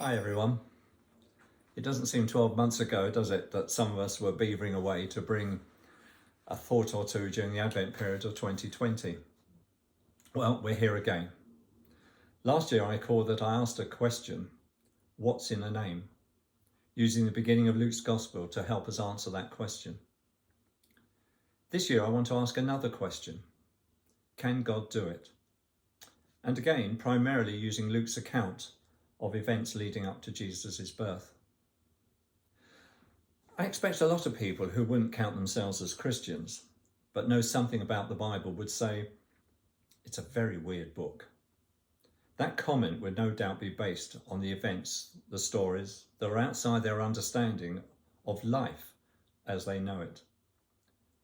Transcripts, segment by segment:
Hi everyone. It doesn't seem 12 months ago, does it, that some of us were beavering away to bring a thought or two during the Advent period of 2020. Well, we're here again. Last year I recall that I asked a question, what's in a name? Using the beginning of Luke's Gospel to help us answer that question. This year I want to ask another question. Can God do it? And again, primarily using Luke's account of events leading up to Jesus' birth. I expect a lot of people who wouldn't count themselves as Christians, but know something about the Bible, would say, it's a very weird book. That comment would no doubt be based on the events, the stories that are outside their understanding of life as they know it.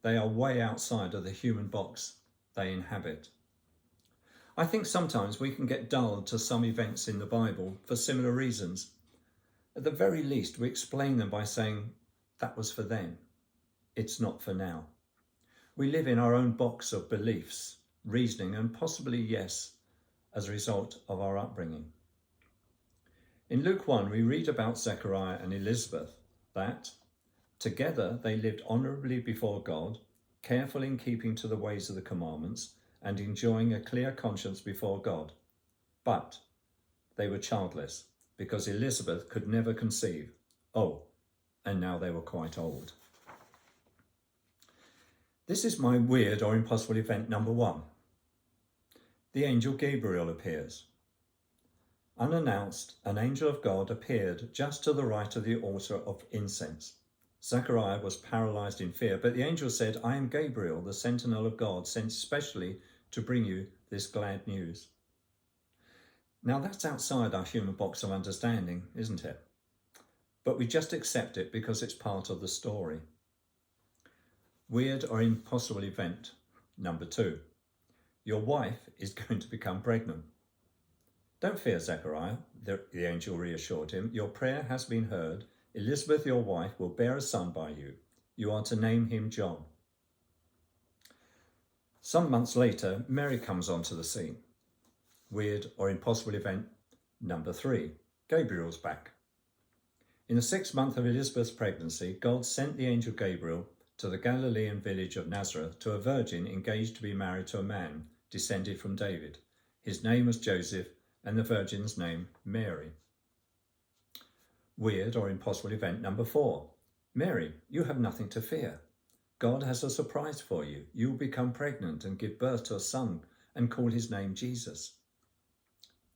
They are way outside of the human box they inhabit. I think sometimes we can get dulled to some events in the Bible for similar reasons. At the very least, we explain them by saying, that was for then. It's not for now. We live in our own box of beliefs, reasoning, and possibly yes, as a result of our upbringing. In Luke 1, we read about Zechariah and Elizabeth, that together they lived honourably before God, careful in keeping to the ways of the commandments, and enjoying a clear conscience before God. But they were childless, because Elizabeth could never conceive. Oh, and now they were quite old. This is my weird or impossible event number 1. The angel Gabriel appears. Unannounced, an angel of God appeared just to the right of the altar of incense. Zechariah was paralysed in fear, but the angel said, I am Gabriel, the sentinel of God, sent specially to bring you this glad news. Now that's outside our human box of understanding, isn't it? But we just accept it because it's part of the story. Weird or impossible event number 2. Your wife is going to become pregnant. Don't fear, Zechariah, the angel reassured him. Your prayer has been heard. Elizabeth, your wife, will bear a son by you. You are to name him John. Some months later, Mary comes onto the scene. Weird or impossible event number 3. Gabriel's back. In the 6th month of Elizabeth's pregnancy, God sent the angel Gabriel to the Galilean village of Nazareth to a virgin engaged to be married to a man descended from David. His name was Joseph, and the virgin's name Mary. Weird or impossible event number 4. Mary, you have nothing to fear. God has a surprise for you. You will become pregnant and give birth to a son and call his name Jesus.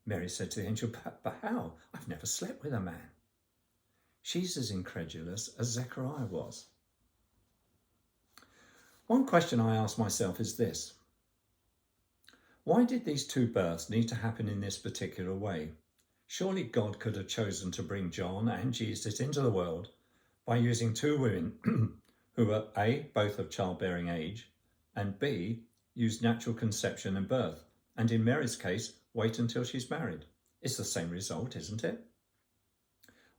Mary said to the angel, but how? I've never slept with a man. She's as incredulous as Zechariah was. One question I ask myself is this. Why did these 2 births need to happen in this particular way? Surely God could have chosen to bring John and Jesus into the world by using 2 women who were A, both of childbearing age, and B, used natural conception and birth, and in Mary's case, wait until she's married. It's the same result, isn't it?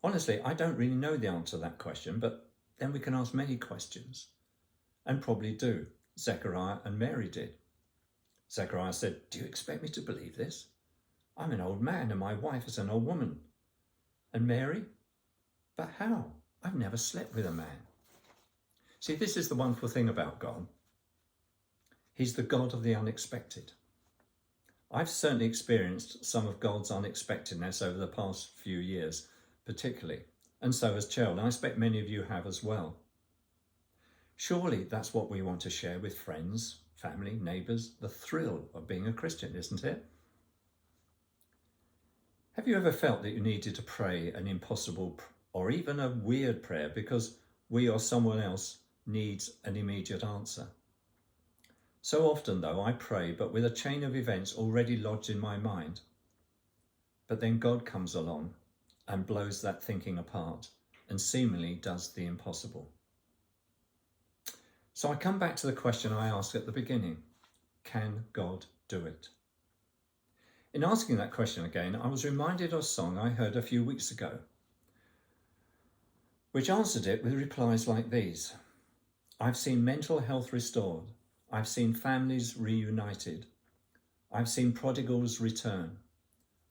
Honestly, I don't really know the answer to that question, but then we can ask many questions, and probably do. Zechariah and Mary did. Zechariah said, do you expect me to believe this? I'm an old man and my wife is an old woman. And Mary? But how? I've never slept with a man. See, this is the wonderful thing about God. He's the God of the unexpected. I've certainly experienced some of God's unexpectedness over the past few years, particularly, and so has Cheryl, and I expect many of you have as well. Surely that's what we want to share with friends, family, neighbours, the thrill of being a Christian, isn't it? Have you ever felt that you needed to pray an impossible or even a weird prayer because we or someone else needs an immediate answer? So often, though, I pray, but with a chain of events already lodged in my mind. But then God comes along and blows that thinking apart and seemingly does the impossible. So I come back to the question I asked at the beginning. Can God do it? In asking that question again, I was reminded of a song I heard a few weeks ago, which answered it with replies like these. I've seen mental health restored. I've seen families reunited. I've seen prodigals return.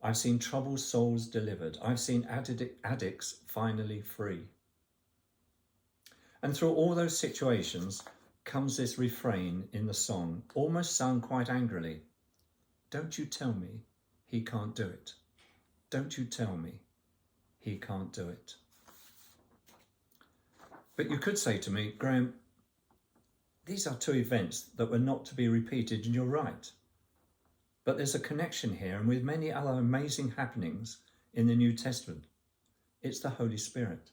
I've seen troubled souls delivered. I've seen addicts finally free. And through all those situations comes this refrain in the song, almost sung quite angrily. Don't you tell me he can't do it. Don't you tell me he can't do it. But you could say to me, Graham, these are two events that were not to be repeated, and you're right. But there's a connection here, and with many other amazing happenings in the New Testament, it's the Holy Spirit.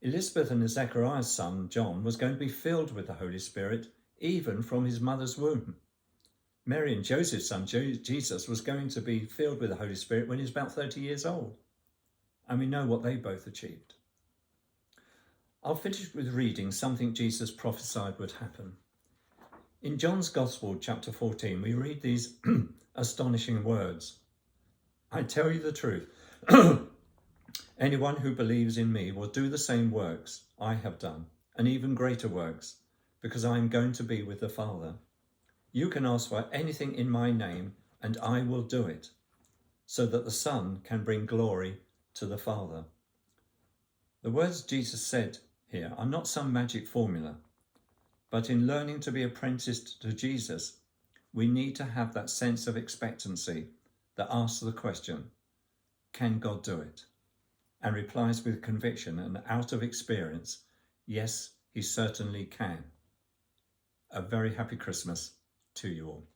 Elizabeth and Zechariah's son, John, was going to be filled with the Holy Spirit even from his mother's womb. Mary and Joseph's son, Jesus, was going to be filled with the Holy Spirit when he was about 30 years old. And we know what they both achieved. I'll finish with reading something Jesus prophesied would happen. In John's Gospel, chapter 14, we read these astonishing words. I tell you the truth. Anyone who believes in me will do the same works I have done, and even greater works, because I am going to be with the Father. You can ask for anything in my name, and I will do it, so that the Son can bring glory to the Father. The words Jesus said here are not some magic formula, but in learning to be apprenticed to Jesus, we need to have that sense of expectancy that asks the question, can God do it? And replies with conviction and out of experience, yes, he certainly can. A very happy Christmas to you all.